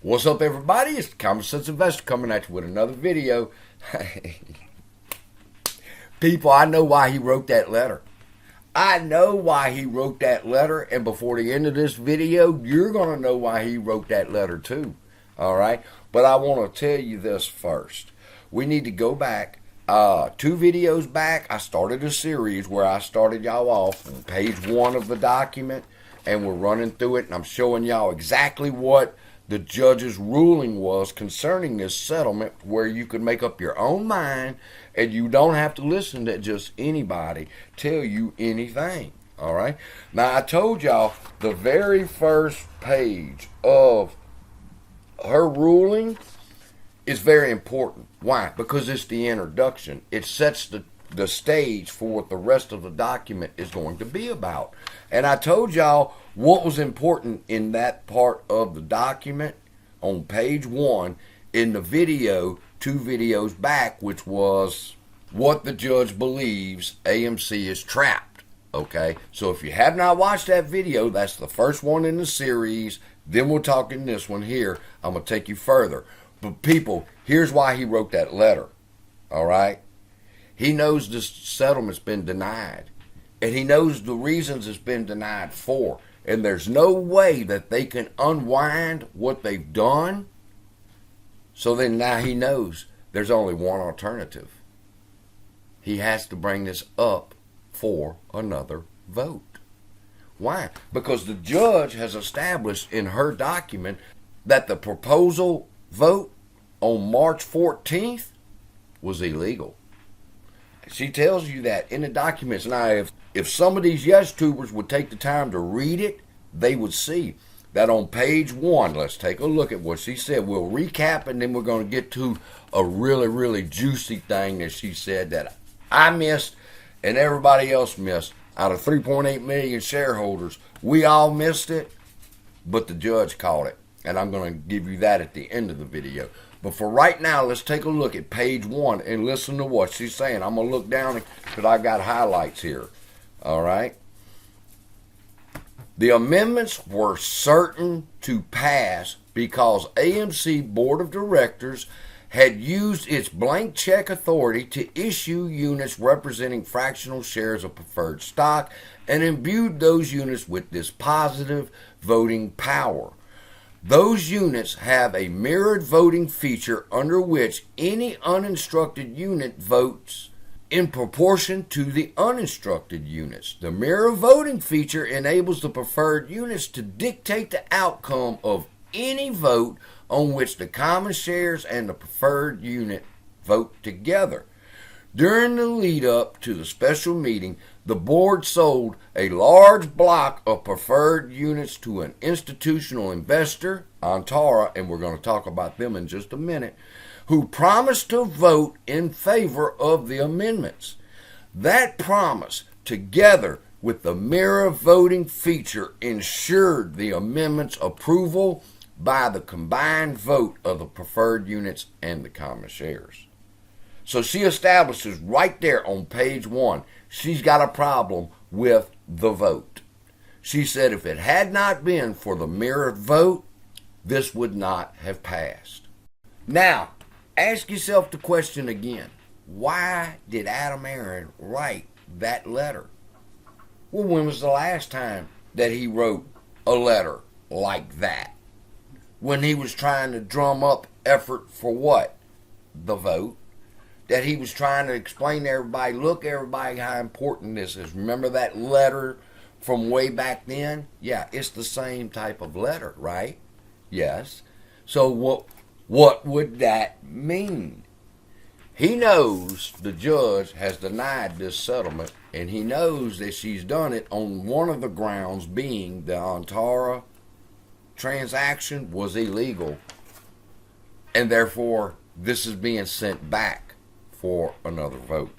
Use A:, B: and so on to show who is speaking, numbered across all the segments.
A: What's up, everybody? It's the Common Sense Investor coming at you with another video. People, I know why he wrote that letter. I know why he wrote that letter, and before the end of this video, you're going to know why he wrote that letter too. All right? But I want to tell you this first. We need to go back. 2 videos back, I started a series where I started y'all off on page 1 of the document, and we're running through it, and I'm showing y'all exactly what the judge's ruling was concerning this settlement, where you could make up your own mind and you don't have to listen to just anybody tell you anything. All right? Now, I told y'all the very first page of her ruling is very important. Why? Because it's the introduction. It sets the stage for what the rest of the document is going to be about. And I told y'all what was important in that part of the document on page 1 in the video 2 videos back, which was what the judge believes AMC is trapped. Okay, so if you have not watched that video, that's the first one in the series. Then we'll talk in this one here. I'm going to take you further. But people, here's why he wrote that letter. All right? He knows this settlement's been denied. And he knows the reasons it's been denied for. And there's no way that they can unwind what they've done. So then now he knows there's only one alternative. He has to bring this up for another vote. Why? Because the judge has established in her document that the proposal vote on March 14th was illegal. She tells you that in the documents. Now, if some of these yes-tubers would take the time to read it, they would see that on page 1. Let's take a look at what she said. We'll recap, and then we're going to get to a really, really juicy thing that she said that I missed and everybody else missed. Out of 3.8 million shareholders, we all missed it, but the judge caught it. And I'm going to give you that at the end of the video. But for right now, let's take a look at page 1 and listen to what she's saying. I'm going to look down because I got highlights here. All right? The amendments were certain to pass because AMC Board of Directors had used its blank check authority to issue units representing fractional shares of preferred stock and imbued those units with this positive voting power. Those units have a mirrored voting feature under which any uninstructed unit votes in proportion to the uninstructed units. The mirror voting feature enables the preferred units to dictate the outcome of any vote on which the common shares and the preferred unit vote together. During the lead up to the special meeting, the board sold a large block of preferred units to an institutional investor, Antara, and we're going to talk about them in just a minute, who promised to vote in favor of the amendments. That promise, together with the mirror voting feature, ensured the amendment's approval by the combined vote of the preferred units and the common shares. So she establishes right there on page 1, she's got a problem with the vote. She said if it had not been for the mirrored vote, this would not have passed. Now, ask yourself the question again. Why did Adam Aaron write that letter? Well, when was the last time that he wrote a letter like that? When he was trying to drum up effort for what? The vote. That he was trying to explain to everybody, look, everybody, how important this is. Remember that letter from way back then? Yeah, it's the same type of letter, right? Yes. So what would that mean? He knows the judge has denied this settlement, and he knows that she's done it on one of the grounds being the Antara transaction was illegal, and therefore this is being sent back for another vote.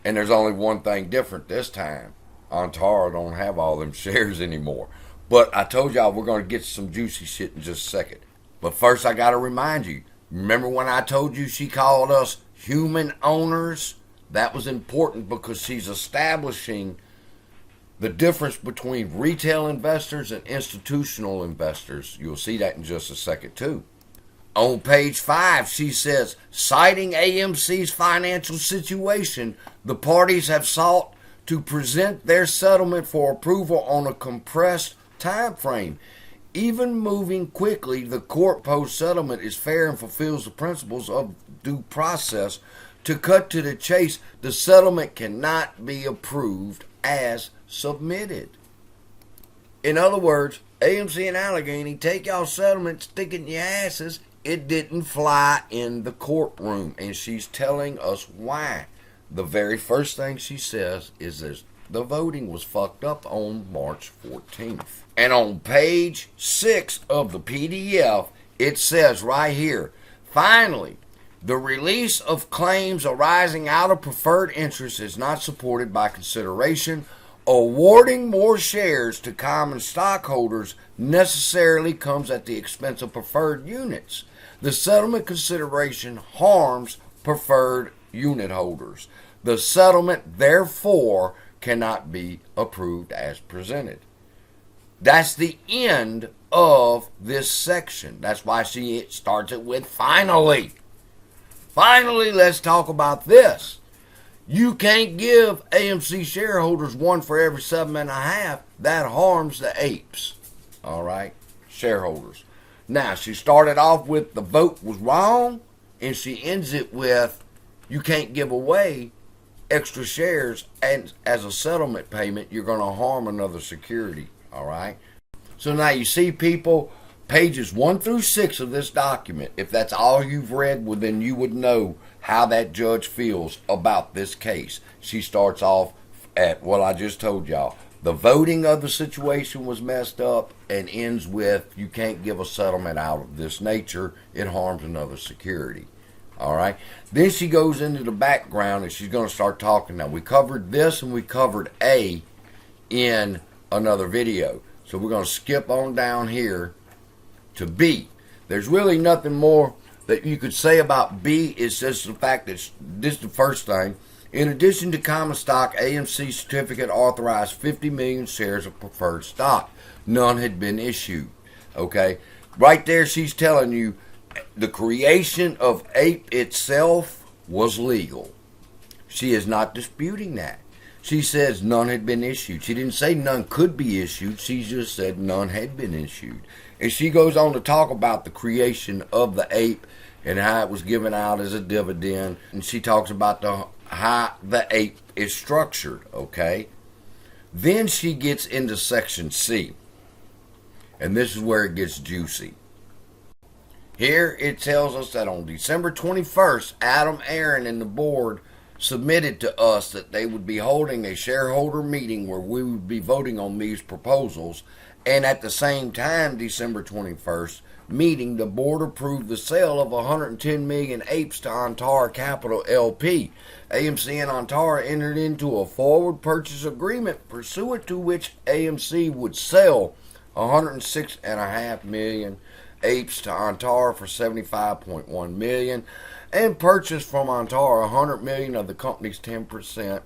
A: And there's only one thing different this time. Antara don't have all them shares anymore. But I told y'all we're going to get some juicy shit in just a second. But first I got to remind you, remember when I told you she called us human owners? That was important because she's establishing the difference between retail investors and institutional investors. You'll see that in just a second too. On page 5, she says, citing AMC's financial situation, the parties have sought to present their settlement for approval on a compressed time frame. Even moving quickly, the court post-settlement is fair and fulfills the principles of due process. To cut to the chase, the settlement cannot be approved as submitted. In other words, AMC and Allegheny, take y'all settlement, stick it in your asses. It didn't fly in the courtroom, and she's telling us why. The very first thing she says is this: the voting was fucked up on March 14th. And on page 6 of the PDF, it says right here, finally, the release of claims arising out of preferred interest is not supported by consideration. Awarding more shares to common stockholders necessarily comes at the expense of preferred units. The settlement consideration harms preferred unit holders. The settlement, therefore, cannot be approved as presented. That's the end of this section. That's why she starts it with finally. Finally, let's talk about this. You can't give AMC shareholders 1 for every 7.5. That harms the apes. All right? Shareholders. Now, she started off with the vote was wrong, and she ends it with you can't give away extra shares, and as a settlement payment, you're going to harm another security. All right? So now you see, people, pages 1 through 6 of this document, if that's all you've read, well, then you would know how that judge feels about this case. She starts off at what I just told y'all. The voting of the situation was messed up, and ends with you can't give a settlement out of this nature. It harms another security. All right. Then she goes into the background, and she's going to start talking. Now, we covered this and we covered A in another video. So we're going to skip on down here to B. There's really nothing more that you could say about B. It's just the fact that this is the first thing. In addition to common stock, AMC certificate authorized 50 million shares of preferred stock. None had been issued. Okay? Right there, she's telling you the creation of APE itself was legal. She is not disputing that. She says none had been issued. She didn't say none could be issued. She just said none had been issued. And she goes on to talk about the creation of the APE and how it was given out as a dividend. And she talks about how the APE is structured, okay? Then she gets into section C. And this is where it gets juicy. Here it tells us that on December 21st, Adam Aaron and the board submitted to us that they would be holding a shareholder meeting where we would be voting on these proposals. And at the same time, December 21st meeting, the board approved the sale of 110 million apes to Antara Capital LP. AMC and Antara entered into a forward purchase agreement pursuant to which AMC would sell 106.5 million apes to Antara for $75.1 million and purchase from Antara 100 million of the company's 10%,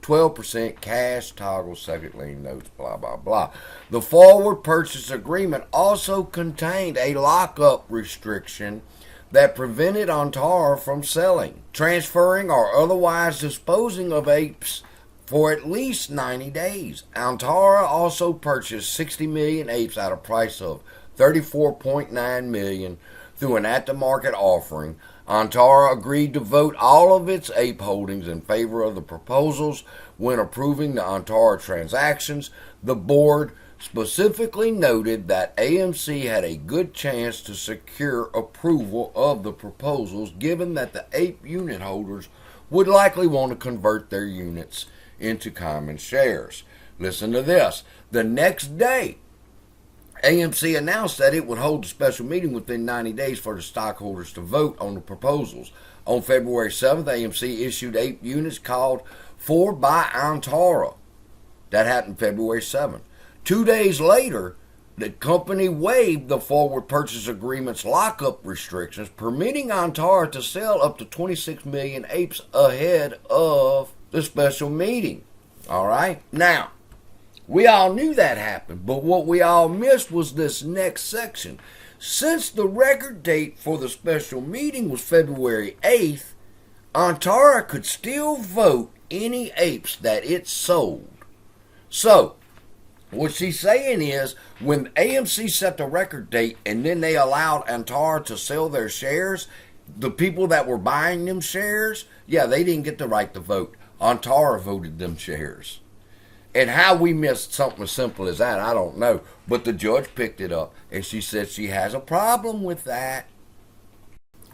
A: 12% cash, toggle, second lien notes, blah, blah, blah. The forward purchase agreement also contained a lockup restriction that prevented Antara from selling, transferring, or otherwise disposing of apes for at least 90 days. Antara also purchased 60 million apes at a price of $34.9 million through an at-the-market offering. Antara agreed to vote all of its ape holdings in favor of the proposals when approving the Antara transactions. The board specifically noted that AMC had a good chance to secure approval of the proposals given that the ape unit holders would likely want to convert their units into common shares. Listen to this. The next day, AMC announced that it would hold a special meeting within 90 days for the stockholders to vote on the proposals. On February 7th, AMC issued 8 units called for by Antara. That happened February 7th. 2 days later, the company waived the forward purchase agreement's lockup restrictions, permitting Antara to sell up to 26 million apes ahead of the special meeting. All right? Now, We all knew that happened, but what we all missed was this next section. Since the record date for the special meeting was February 8th, Antara could still vote any apes that it sold. So, what she's saying is, when AMC set the record date and then they allowed Antara to sell their shares, the people that were buying them shares, yeah, they didn't get the right to vote. Antara voted them shares. And how we missed something as simple as that, I don't know. But the judge picked it up, and she said she has a problem with that.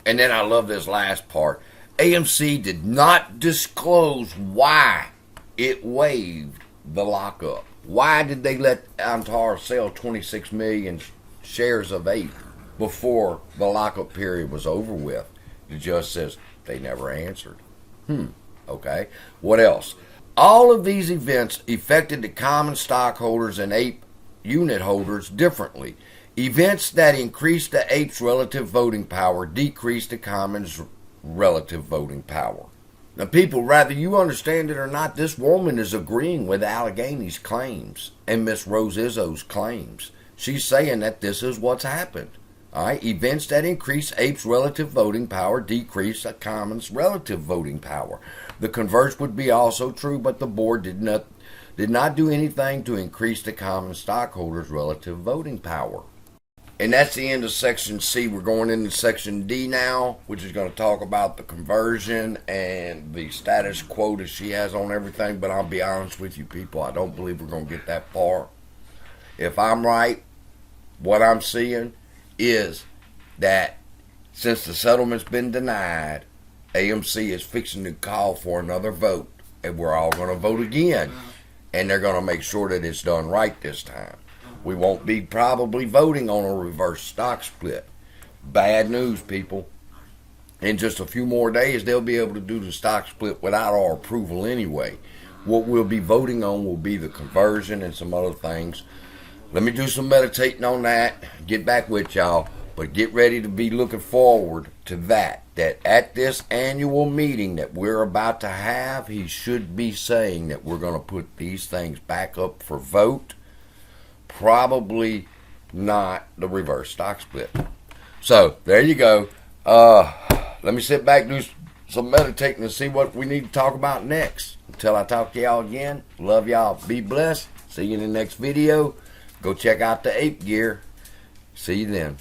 A: And then I love this last part. AMC did not disclose why it waived the lockup. Why did they let Antara sell 26 million shares of APE before the lockup period was over with? The judge says they never answered. Okay. What else? All of these events affected the common stockholders and APE unit holders differently. Events that increased the APE's relative voting power decreased the common's relative voting power. Now, people, whether you understand it or not, this woman is agreeing with Allegheny's claims and Miss Rose Izzo's claims. She's saying that this is what's happened. All right, events that increase APE's relative voting power decrease the common's relative voting power. The converse would be also true, but the board did not do anything to increase the common stockholders' relative voting power. And that's the end of Section C. We're going into Section D now, which is going to talk about the conversion and the status quo that she has on everything. But I'll be honest with you people, I don't believe we're going to get that far. If I'm right, what I'm seeing is that since the settlement's been denied, AMC is fixing to call for another vote, and we're all going to vote again, and they're going to make sure that it's done right this time. We won't be probably voting on a reverse stock split. Bad news, people. In just a few more days, they'll be able to do the stock split without our approval anyway. What we'll be voting on will be the conversion and some other things. Let me do some meditating on that, get back with y'all, but get ready to be looking forward to that at this annual meeting that we're about to have, he should be saying that we're going to put these things back up for vote. Probably not the reverse stock split. So, there you go. Let me sit back and do some meditating and see what we need to talk about next. Until I talk to y'all again, love y'all. Be blessed. See you in the next video. Go check out the ape gear. See you then.